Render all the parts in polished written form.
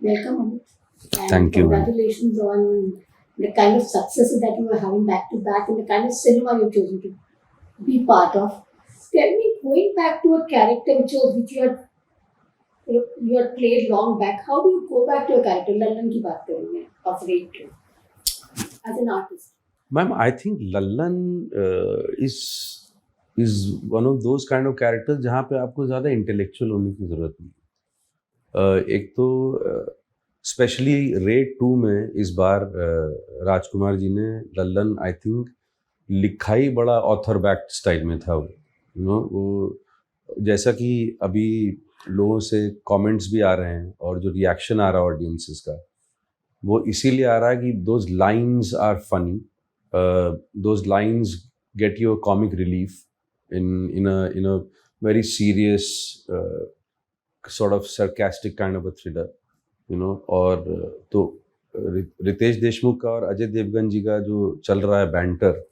Welcome, Amit. And Thank you, ma'am. congratulations on the kind of successes that you are having back to back and the kind of cinema you've chosen to be part of. Tell me, going back to a character which you had played long back, how do you go back to a character? Lallan की बात करेंगे of Raid 2 as an artist. Ma'am, I think Lallan is one of those kind of characters जहाँ पे आपको ज़्यादा intellectual होने की ज़रूरत नहीं। एक तो स्पेशली रेड 2 में इस बार राजकुमार जी ने लल्लन आई थिंक लिखा ही बड़ा ऑथर बैक्ड स्टाइल में था वो वो जैसा कि अभी लोगों से कमेंट्स भी आ रहे हैं और जो रिएक्शन आ रहा है ऑडियंसेस का वो इसीलिए आ रहा है कि those lines are funny, those lines get you a comic relief in a very serious sort of sarcastic kind of a thriller, और तो रितेश देशमुख का और अजय देवगन जी का जो चल रहा है बैंटर,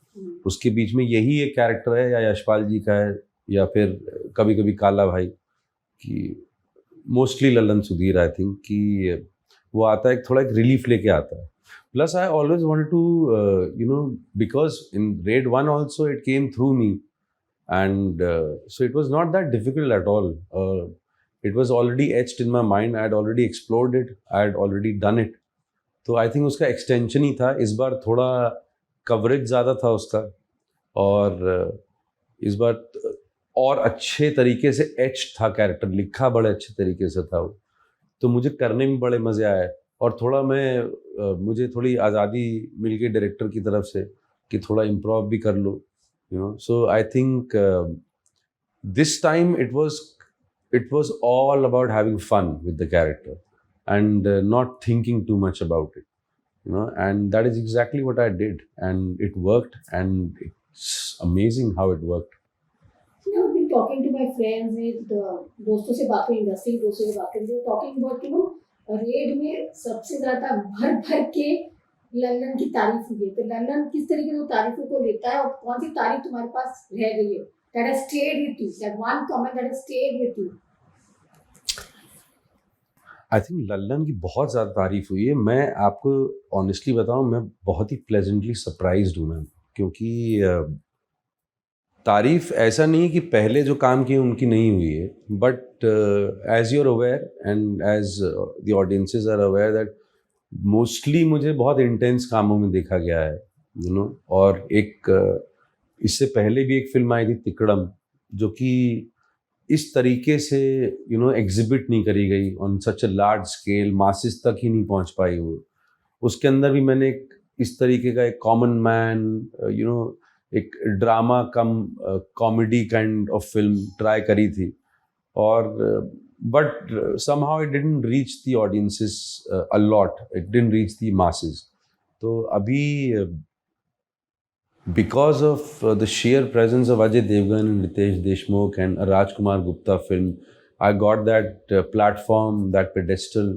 उसके बीच में यही एक कैरेक्टर है, या यशपाल जी का है या फिर कभी कभी काला भाई कि mostly Lallan Sudhir I think कि वो आता है थोड़ा एक रिलीफ लेके आता है. Plus I always wanted to because in Raid 1 also it came through me and so it was not that difficult at all. It was already etched in my mind. I had already explored it. I had already done it. तो I think उसका extension ही था. इस बार थोड़ा coverage ज़्यादा था उसका और इस बार और अच्छे तरीके से etched था कैरेक्टर, लिखा बड़े अच्छे तरीके से था वो, तो मुझे करने में बड़े मज़े आए और थोड़ा मुझे थोड़ी आज़ादी मिल गई डायरेक्टर की तरफ से कि थोड़ा इम्प्रोव भी कर लो. So I think this time it was all about having fun with the character and not thinking too much about it, and that is exactly what I did, and it worked, and it's amazing how it worked. I've been talking to my friends with दोस्तों से बात हुई, industry दोस्तों से बात करी, talking about red में सबसे ज़्यादा भर भर के लल्लन की तारीफ हुई है. तो लल्लन किस तरीके से तारीफों को लेता है और कौन सी तारीफ तुम्हारे पास रह गई है that has stayed with you, that one comment that has stayed with you? I think Lallan की बहुत ज़्यादा तारीफ हुई है. मैं आपको ऑनेस्टली बताऊं, मैं बहुत ही प्लेजेंटली सरप्राइज्ड हूँ मैम, क्योंकि तारीफ ऐसा नहीं कि पहले जो काम किए उनकी नहीं हुई है, but as you are aware and as the audiences are aware that mostly मुझे बहुत इंटेंस कामों में देखा गया है, और एक इससे पहले भी एक फिल्म आई थी तिकड़म, जो कि इस तरीके से एग्जिबिट नहीं करी गई on such a large scale, masses तक ही नहीं पहुंच पाई वो. उसके अंदर भी मैंने इस तरीके का एक कॉमन मैन, एक drama come comedy kind of film try करी थी, और but somehow it didn't reach the audiences a lot. It didn't reach the masses. So abhi because of the sheer presence of Ajay Devgan and Ritesh Deshmukh and a Rajkumar Gupta film, I got that platform, that pedestal,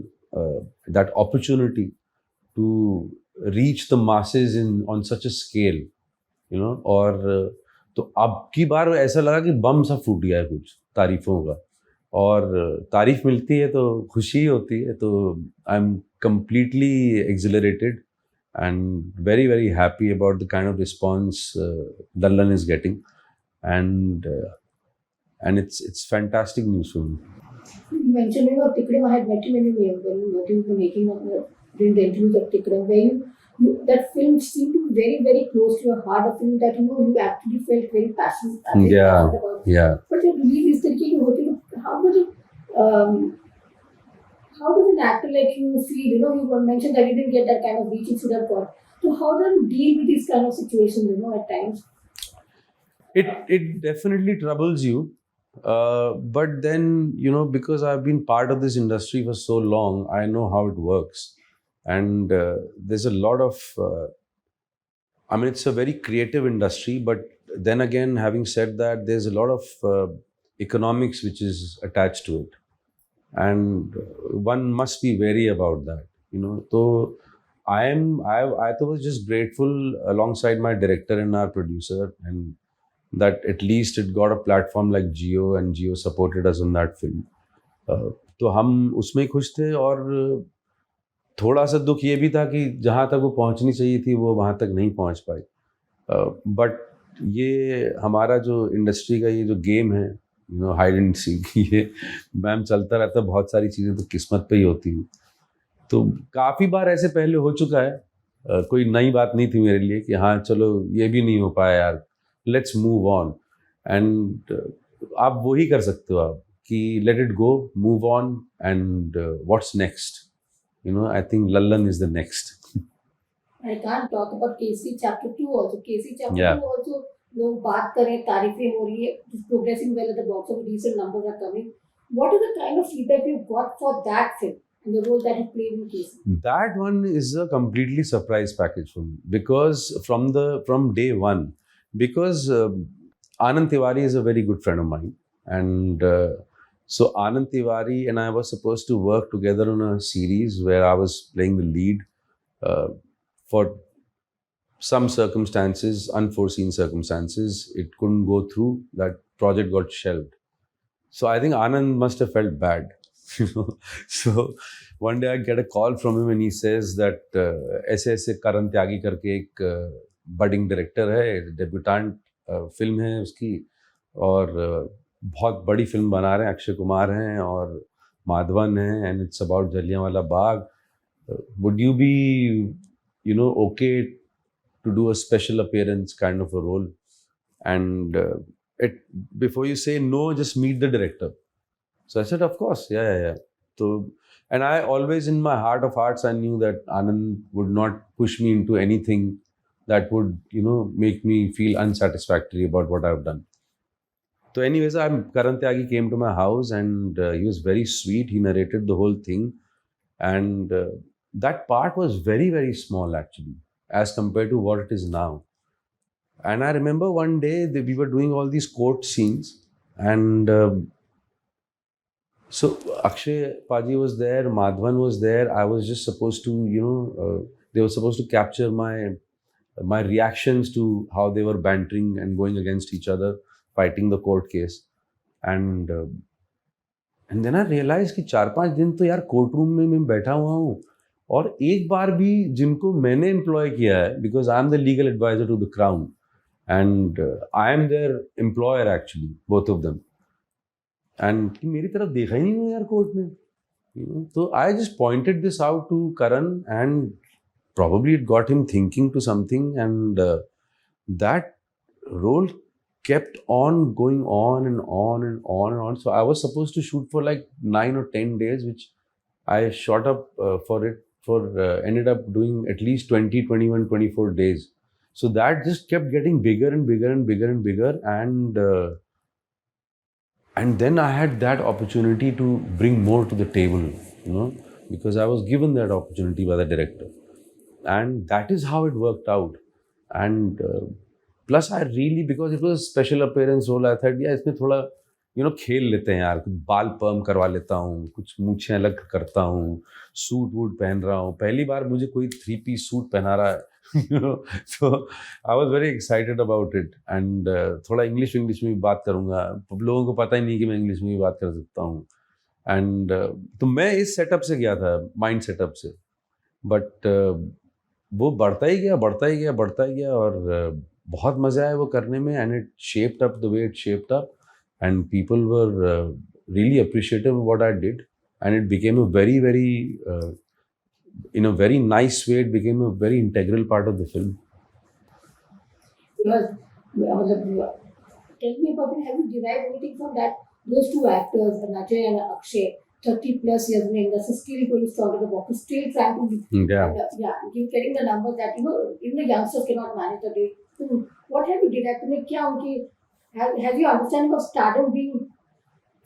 that opportunity to reach the masses on such a scale, और तो अब की बार ऐसा लगा कि बम सा फूट गया है कुछ तारीफों का, और तारीफ मिलती है तो खुशी होती है. तो I am completely accelerated and very very happy about the kind of response Lallan is getting, and it's fantastic news for me. You mentioned about Tikram. I had met you when you were making during the interviews of Tikram, where that film seemed to be very very close to your heart. A film that you actually felt very passionate about. Yeah. But your release is तरीके की होती है. How does an actor like you feel? You mentioned that you didn't get that kind of reach you should have got. So how do you deal with these kind of situations, at times? It definitely troubles you. But then, because I've been part of this industry for so long, I know how it works. And there's a lot of, it's a very creative industry, but then again, having said that, there's a lot of economics which is attached to it. And one must be wary about that, So I was just grateful alongside my director and our producer, and that at least it got a platform like Jio, and Jio supported us on that film. तो हम उसमें खुश थे, और थोड़ा सा दुख ये भी था कि जहाँ तक वो पहुँचनी चाहिए थी वो वहाँ तक नहीं पहुँच पाई। बट ये हमारा जो इंडस्ट्री का ये जो गेम है, हाइड एंड सीक, ये मैम चलता रहता है। बहुत सारी चीज़ें तो किस्मत पे ही होती हैं। तो काफ़ी बार ऐसे पहले हो चुका है। कोई नई बात नहीं थी मेरे लिए कि हाँ चलो ये भी नहीं हो पाया यार, लेट्स मूव ऑन। एंड आप वो ही कर सकते हो आप कि let it go, move on, and what's next. I think Lallan is the next. I can't talk about KC Chapter 2 also. KC Chapter Yeah. 2 also लोग बात करें, तारीफें हो रही है, it's progressing well at the box office, decent numbers are coming. What is the kind of feedback you got for that film and the role that you played in KC? That one is a completely surprise package for me because from day one, because Anand Tiwari is a very good friend of mine, and so Anand Tiwari and I were supposed to work together on a series where I was playing the lead. For some circumstances, unforeseen circumstances, it couldn't go through. That project got shelved. So I think Anand must have felt bad. So one day I get a call from him and he says that ऐसे ऐसे करण त्यागी करके एक budding director है, debutant film है उसकी, और बहुत बड़ी फिल्म बना रहे हैं, अक्षय कुमार हैं और माधवन हैं, and it's about Jallianwala Bagh. Would you be, okay to do a special appearance kind of a role? And before you say no, just meet the director. So I said, of course, yeah. So, and I always, in my heart of hearts, I knew that Anand would not push me into anything that would, make me feel unsatisfactory about what I've done. So anyways, Karan Tyagi came to my house and he was very sweet. He narrated the whole thing. And that part was very, very small actually, as compared to what it is now. And I remember one day that we were doing all these court scenes, and so Akshay Paji was there, Madhavan was there. I was just supposed to, they were supposed to capture my reactions to how they were bantering and going against each other, fighting the court case. And then I realized कि 4-5 दिन तो यार court room में मैं बैठा हुआ हूँ, और एक बार भी जिनको मैंने एम्प्लॉय किया है, because I am the legal advisor to the crown and I am their employer actually, both of them, and मेरी तरफ देखा ही नहीं हुआ यार कोर्ट में. तो I just pointed this out to Karan and probably it got him thinking to something, and that role kept on going on and on and on and on. So I was supposed to shoot for like 9 or 10 days, which I shot up ended up doing at least 20, 21, 24 days. So that just kept getting bigger and bigger and bigger and bigger. And then I had that opportunity to bring more to the table, because I was given that opportunity by the director. And that is how it worked out. And plus I really, because it was a special appearance role, I thought, yeah, इसमें थोड़ा खेल लेते हैं यार, कुछ बाल पर्म करवा लेता हूँ, कुछ मूछें अलग करता हूँ, सूट वूट पहन रहा हूँ, पहली बार मुझे कोई 3-piece सूट पहना रहा है. So I was very excited about it. And थोड़ा इंग्लिश में भी बात करूँगा, लोगों को पता ही नहीं कि मैं इंग्लिश में भी बात कर सकता हूँ. एंड तो मैं इस सेटअप से गया था, माइंड सेटअप से, बट वो बढ़ता ही गया, और बहुत मजा आया वो करने में. And it shaped up the way it shaped up, and people were really appreciative what I did, and it became a very very in a very nice way, it became a very integral part of the film. Tell me about it. Have you derived anything from that? Those two actors, Ajay and Akshay, 30 plus years in the industry, still going strong at the box, still trying to keep getting the numbers that even the youngsters cannot manage the day. So what have you derived? Has your understanding of stardom being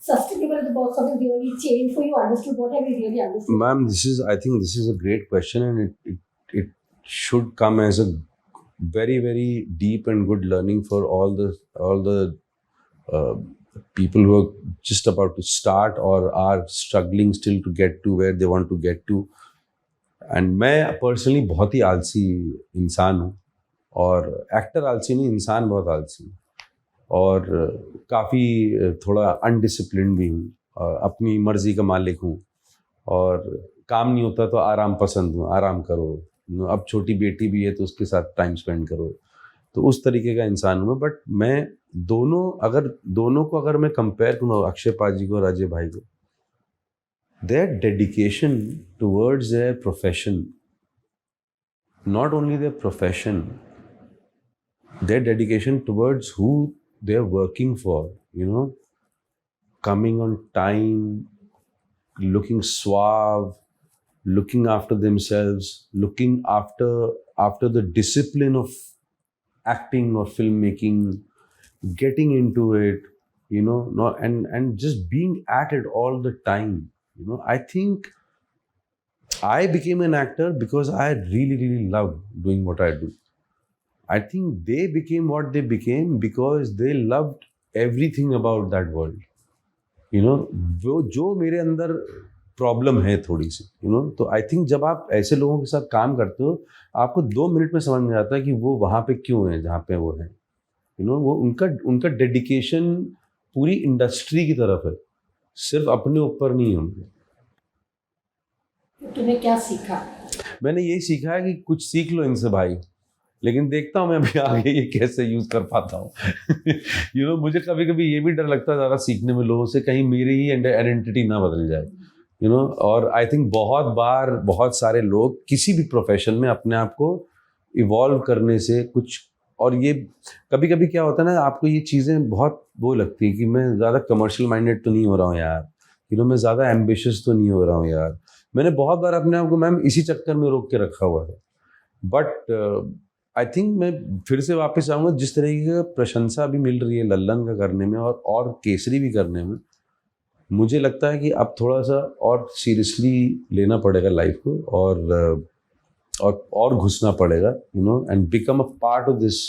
sustainable at the box office really changed for you? Understood? What have you really understood? Ma'am, I think this is a great question, and it should come as a very, very deep and good learning for all the people who are just about to start or are struggling still to get to where they want to get to. And मैं personally बहुत ही आलसी इंसान हूँ, और actor आलसी नहीं, इंसान बहुत आलसी, और काफ़ी थोड़ा अनडिसिप्लिन भी हूँ, अपनी मर्जी का मालिक हूँ, और काम नहीं होता तो आराम पसंद हूँ, आराम करो, अब छोटी बेटी भी है तो उसके साथ टाइम स्पेंड करो, तो उस तरीके का इंसान हूँ मैं। बट मैं दोनों को अगर मैं कंपेयर करूँ, अक्षय पाजी को और अजय भाई को, their dedication towards their profession, not only their profession, their dedication towards who they're working for, coming on time, looking suave, looking after themselves, looking after the discipline of acting or filmmaking, getting into it, not and just being at it all the time. I think I became an actor because I really, really loved doing what I do. I think they became what they became because they loved everything about that world. वो जो मेरे अंदर problem है थोड़ी सी, तो I think जब आप ऐसे लोगों के साथ काम करते हो, आपको 2 मिनट में समझ में आता है कि वो वहाँ पे क्यों है जहाँ पे वो है। वो उनका डेडिकेशन पूरी इंडस्ट्री की तरफ है, सिर्फ अपने ऊपर नहीं है उनके। तुम्हें क्या सीखा? मैंने यही सीखा है कि कुछ सीख लो इनसे भाई, लेकिन देखता हूँ मैं अभी आगे ये कैसे यूज कर पाता हूँ। मुझे कभी कभी ये भी डर लगता है ज़्यादा सीखने में लोगों से, कहीं मेरी ही आइडेंटिटी ना बदल जाए। और आई थिंक बहुत बार बहुत सारे लोग किसी भी प्रोफेशन में अपने आप को इवॉल्व करने से कुछ, और ये कभी कभी क्या होता है ना, आपको ये चीज़ें बहुत वो लगती हैं कि मैं ज़्यादा कमर्शियल माइंडेड तो नहीं हो रहा हूँ यार, मैं ज़्यादा एम्बिशियस तो नहीं हो रहा हूँ यार। मैंने बहुत बार अपने आप को मैम इसी चक्कर में रोक के रखा हुआ है। बट आई थिंक मैं फिर से वापस आऊँगा, जिस तरीके का प्रशंसा अभी मिल रही है लल्लन का करने में और केसरी भी करने में, मुझे लगता है कि अब थोड़ा सा और सीरियसली लेना पड़ेगा लाइफ को, और घुसना पड़ेगा, and become a part of this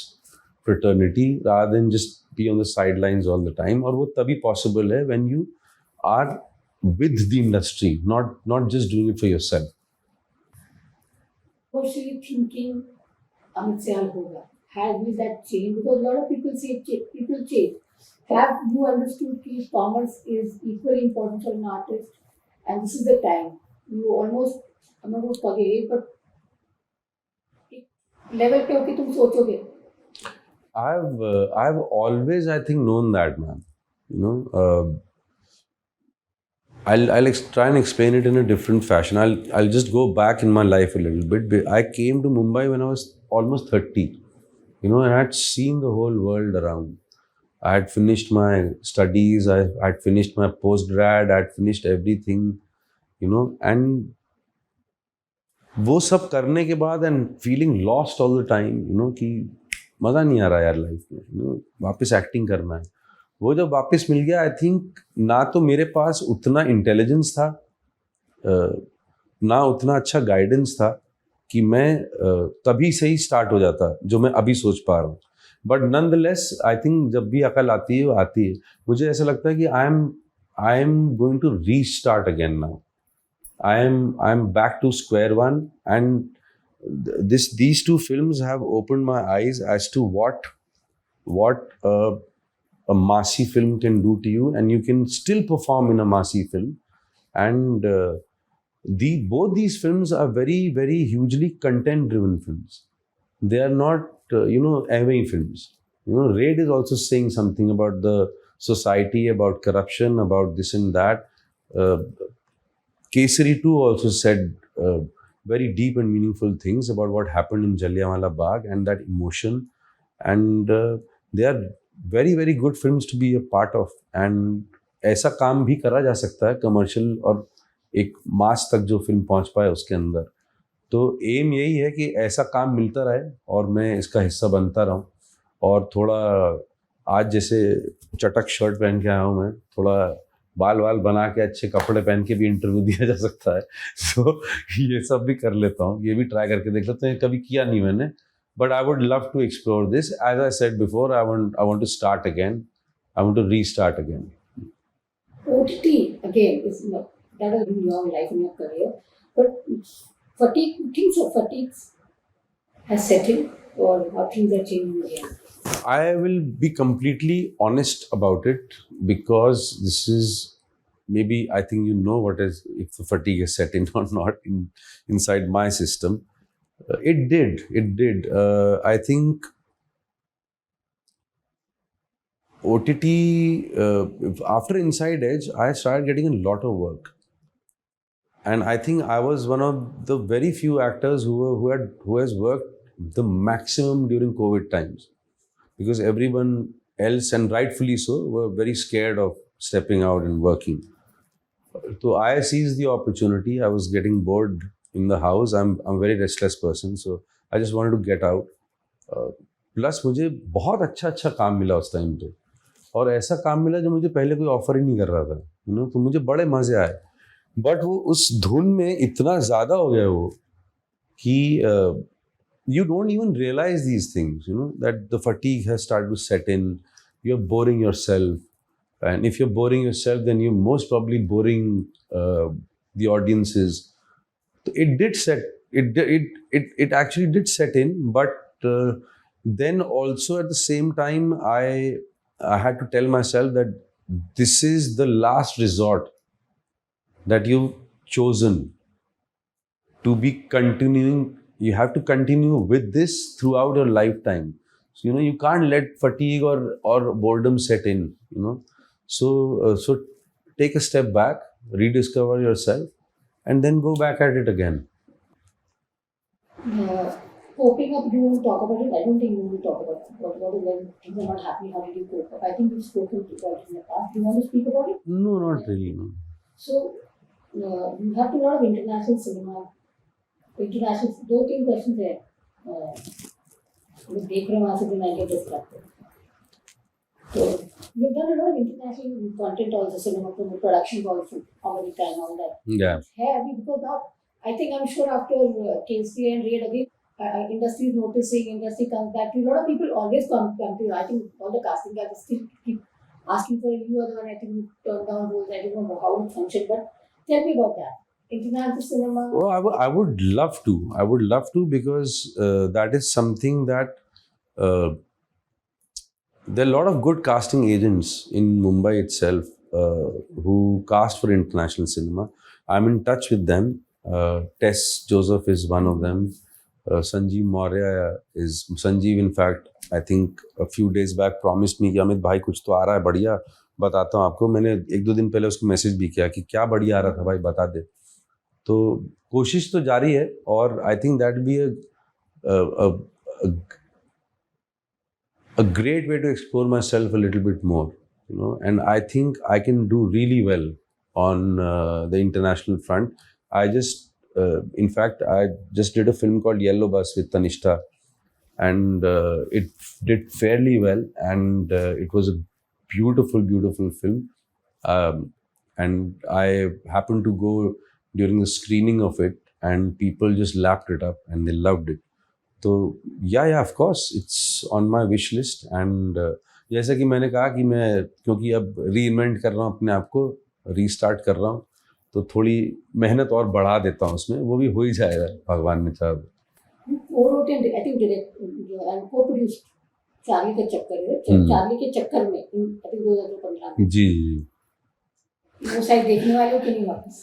fraternity rather than just be on the sidelines all the time. और वो तभी पॉसिबल है when you are with the industry, not just doing it for yourself. What are you thinking Amit Sehgal hoga? Will that change? Because a lot of people say people change. Have you understood that commerce is equally important for an artist, and this is the time you almost, I'm not going to forget, but level पे होके तुम सोचोगे? I've always, I think, known that, man. I'll try and explain it in a different fashion. I'll just go back in my life a little bit. I came to Mumbai when I was almost 30, and I had seen the whole world around. I had finished my studies. I had finished my postgrad. I had finished everything, and वो सब करने के बाद and feeling lost all the time, कि मज़ा नहीं आ रहा यार लाइफ में, वापस एक्टिंग करना है। वो जब वापस मिल गया, आई थिंक ना तो मेरे पास उतना इंटेलिजेंस था, ना उतना अच्छा गाइडेंस था कि मैं तभी से ही स्टार्ट हो जाता जो मैं अभी सोच पा रहा हूँ। बट नॉनदलेस आई थिंक जब भी अकल आती है वो आती है। मुझे ऐसा लगता है कि I am going to restart again now. I am back to square one, and these two films have opened my eyes as to what a massy film can do to you, and you can still perform in a massy film. And both these films are very, very hugely content driven films. They are not aiming films. Raid is also saying something about the society, about corruption, about this and that. Kesari 2 also said very deep and meaningful things about what happened in Jallianwala Bagh and that emotion, and they are very, very good films to be a part of. And ऐसा काम भी करा जा सकता है commercial और एक मास तक जो फिल्म पहुंच पाए उसके अंदर। तो एम यही है कि ऐसा काम मिलता रहे और मैं इसका हिस्सा बनता रहूं। और थोड़ा आज जैसे चटक शर्ट पहन के आया हूँ मैं, थोड़ा बाल वाल बना के अच्छे कपड़े पहन के भी इंटरव्यू दिया जा सकता है। तो ये सब भी कर लेता हूँ, ये भी ट्राई करके देख लेते हैं। कभी किया नहीं मैंने, but I would love to explore this. As I said before, I want to start again. I want to restart again. OTT again is not, that has been your life and your career, but fatigue has set in, or how things are changing again? I will be completely honest about it, because this is maybe I think you know what is, if the fatigue is set in or not inside my system. It did. I think OTT, after Inside Edge, I started getting a lot of work. And I think I was one of the very few actors who has worked the maximum during COVID times, because everyone else, and rightfully so, were very scared of stepping out and working. So I seized the opportunity. I was getting bored in the house. I'm a very restless person, so I just wanted to get out. Plus मुझे बहुत अच्छा काम मिला उस time पे, और ऐसा काम मिला जो मुझे पहले कोई ऑफर ही नहीं कर रहा था, तो मुझे बड़े मजे आए. बट वो उस धुन में इतना ज़्यादा हो गया वो कि you don't even realize these things, that the fatigue has started to set in. You're boring yourself. And if you're boring yourself, then you're most probably boring the audiences. It actually did set in, but then also at the same time, I had to tell myself that this is the last resort that you've chosen to be continuing. You have to continue with this throughout your lifetime. So, you can't let fatigue or boredom set in, So take a step back, rediscover yourself, and then go back at it again. Coping up, you want to talk about it? I don't think you want to talk about it. What is when things are not happening, how did you cope up? I think you've spoken about it in the past. Do you want to speak about it? No, not really. No. So, you have to a lot of international cinema. International, 2-3 questions है. मैं देख रहा हूँ वहाँ से भी मैं get distracted. So, you've done a lot of international content also, cinema production also, America and all that. Yeah. Hey, because now, I think I'm sure after KC and Raid again, industry is noticing, industry comes back to you. A lot of people always come to you. I think all the casting guys still keep asking for you, other one. I think you turn down roles. I don't know how it functions, but tell me about that. International cinema. Oh, I would love to. I would love to, because that is something that there are a lot of good casting agents in Mumbai itself who cast for international cinema. I'm in touch with them. Tess Joseph is one of them. Sanjeev Maurya is Sanjeev. In fact, I think a few days back promised me कि अमित भाई कुछ तो आ रहा है बढ़िया, बताता हूँ आपको. मैंने 1-2 दिन पहले उसको मैसेज भी किया कि क्या बढ़िया आ रहा था भाई, बता दे. तो कोशिश तो जारी है, और I think that be a great way to explore myself a little bit more, and I think I can do really well on the international front. I just, in fact, I just did a film called Yellow Bus with Tanishta, and it did fairly well, and it was a beautiful, beautiful film. And I happened to go during the screening of it, and people just lapped it up and they loved it. तो या of course it's on my wish list. And जैसा कि मैंने कहा कि मैं, क्योंकि अब रीइन्वेंट कर रहा हूँ अपने आप को, रीस्टार्ट कर रहा हूँ, तो थोड़ी मेहनत और बढ़ा देता हूँ उसमें. वो भी हो ही जाएगा भगवान ने चाहा. चार्ली के चक्कर में 2015 में. जी. वो साइड देखने वाले कि नहीं वापस?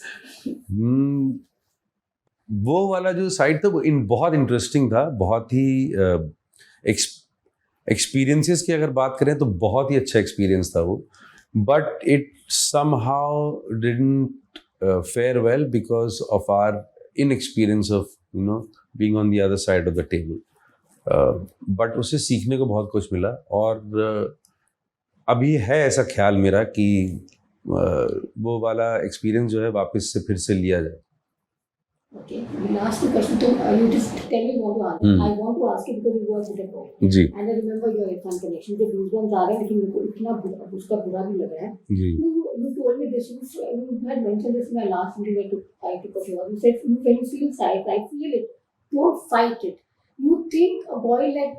वो वाला जो साइड था वो बहुत इंटरेस्टिंग था. बहुत ही एक्सपीरियंसेस की अगर बात करें तो बहुत ही अच्छा एक्सपीरियंस था वो. But it somehow didn't fare well because of our inexperience of being on the other side of the table. But उससे सीखने को बहुत कुछ मिला, और अभी है ऐसा ख्याल मेरा कि वो वाला एक्सपीरियंस जो है वापस से फिर से लिया जाए. Okay, the last question. So you just tell me what to answer. I want to ask you because you were good at all. Ji. And I remember your Irfan connection. The goosebumps आ रहे हैं, लेकिन मेरे को इतना उसका बुरा भी लग रहा है. जी. You told me this. You had mentioned this in my last interview to I took of yours. You said when you feel sad, I feel it. Don't fight it. You think a boy like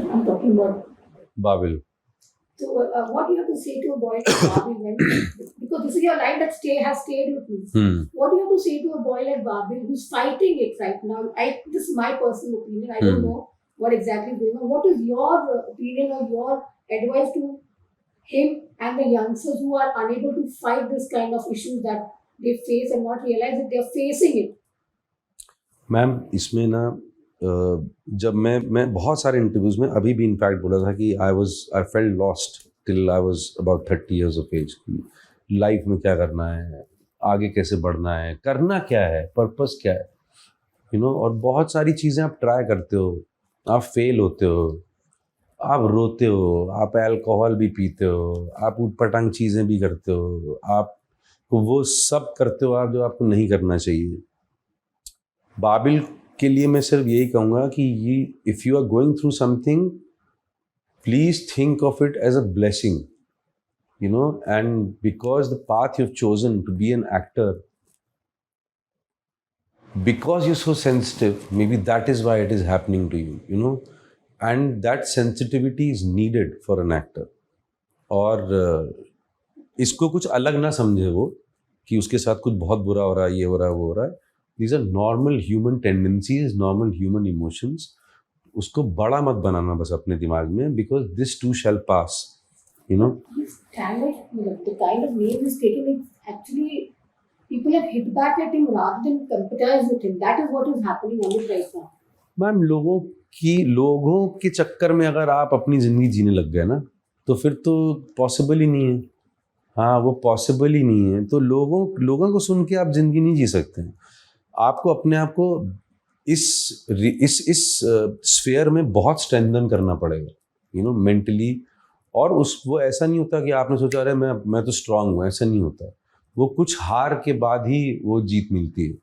I'm talking about Babil. So what do you have to say to a boy like Babil when, because this is your line that has stayed with me. What do you have to say to a boy like Babil who's fighting it right now? This is my personal opinion. I don't know what exactly is going on. What is your opinion or your advice to him and the youngsters who are unable to fight this kind of issues that they face and not realize that they are facing it? Ma'am इसमें ना जब मैं बहुत सारे interviews में अभी भी in fact बोला था कि I felt lost till I was about 30 years of age की लाइफ में क्या करना है, आगे कैसे बढ़ना है, करना क्या है, पर्पस क्या है, और बहुत सारी चीज़ें आप ट्राई करते हो, आप फेल होते हो, आप रोते हो, आप अल्कोहल भी पीते हो, आप उटपटांग चीज़ें भी करते हो, आप वो सब करते हो आप जो आपको नहीं करना चाहिए। बाबिल के लिए मैं सिर्फ यही कहूँगा कि ये if you are going through something please think of it as a blessing, and because the path you've chosen to be an actor, because you're so sensitive, maybe that is why it is happening to you, and that sensitivity is needed for an actor. और इसको कुछ अलग ना समझे वो कि उसके साथ कुछ बहुत बुरा हो रहा है, ये हो रहा है, वो हो रहा है। These are normal human tendencies, normal human emotions. उसको बड़ा मत बनाना बस अपने दिमाग में, because this too shall pass, He's the kind of name he's taken, it's actually people have hit back at him rather than empathize with him. That is what is happening on it right now. Ma'am लोगों के चक्कर में अगर आप अपनी ज़िंदगी जीने लग गए ना, तो फिर तो पॉसिबल ही नहीं है। हाँ, वो पॉसिबल ही नहीं है। तो लोगों को सुन के आप ज़िंदगी नहीं जी सकते हैं। आपको अपने आप को इस स्फीयर में बहुत स्ट्रेंथन करना पड़ेगा, मेंटली। और वो ऐसा नहीं होता कि आपने सोचा अरे मैं तो स्ट्रांग हूँ, ऐसा नहीं होता। वो कुछ हार के बाद ही वो जीत मिलती है।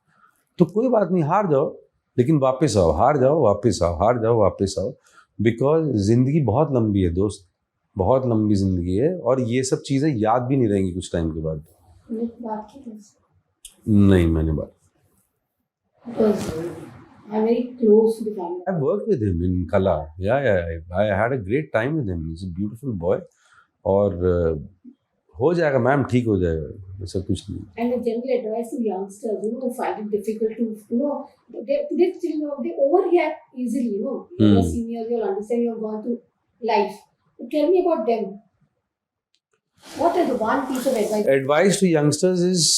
तो कोई बात नहीं, हार जाओ लेकिन वापस आओ, हार जाओ वापस आओ, हार जाओ वापस आओ, बिकॉज ज़िंदगी बहुत लंबी है दोस्त, बहुत लंबी ज़िंदगी है। और ये सब चीज़ें याद भी नहीं रहेंगी कुछ टाइम के बाद। बात की नहीं, मैंने बात I'm very close to the family. I worked with him in Kala. Yeah. I had a great time with him. He's a beautiful boy. और हो जाएगा मैम, ठीक हो जाएगा, ऐसा कुछ नहीं। And a general advice to youngsters, who find it difficult to, they still they overreact easily, You're a senior, you'll understand, you've gone through life. But tell me about them. What is the one piece of advice? Advice to youngsters is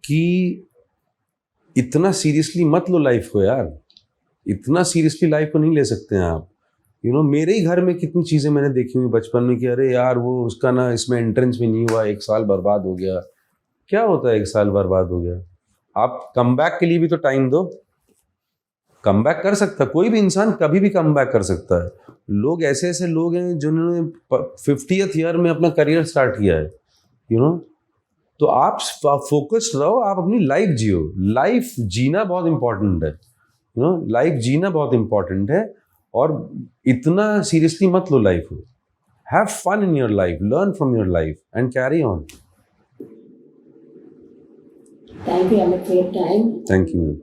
कि इतना seriously मत लो life को यार, इतना seriously life को नहीं ले सकते हैं आप। मेरे ही घर में कितनी चीज़ें मैंने देखी हुई बचपन में कि अरे यार वो उसका ना इसमें एंट्रेंस भी नहीं हुआ, 1 साल बर्बाद हो गया। क्या होता है 1 साल बर्बाद हो गया? आप कम बैक के लिए भी तो टाइम दो। कम बैक कर सकता है कोई भी इंसान, कभी भी कम बैक कर सकता है। लोग ऐसे लोग हैं जिन्होंने 50th ईयर में अपना करियर स्टार्ट किया है, तो आप फोकस्ड रहो, आप अपनी लाइफ जियो। लाइफ जीना बहुत इंपॉर्टेंट है, लाइफ जीना बहुत इंपॉर्टेंट है। और इतना सीरियसली मत लो लाइफ को। Have fun in your life, learn from your life and carry on. Thank you, Amit, for your time. Thank you.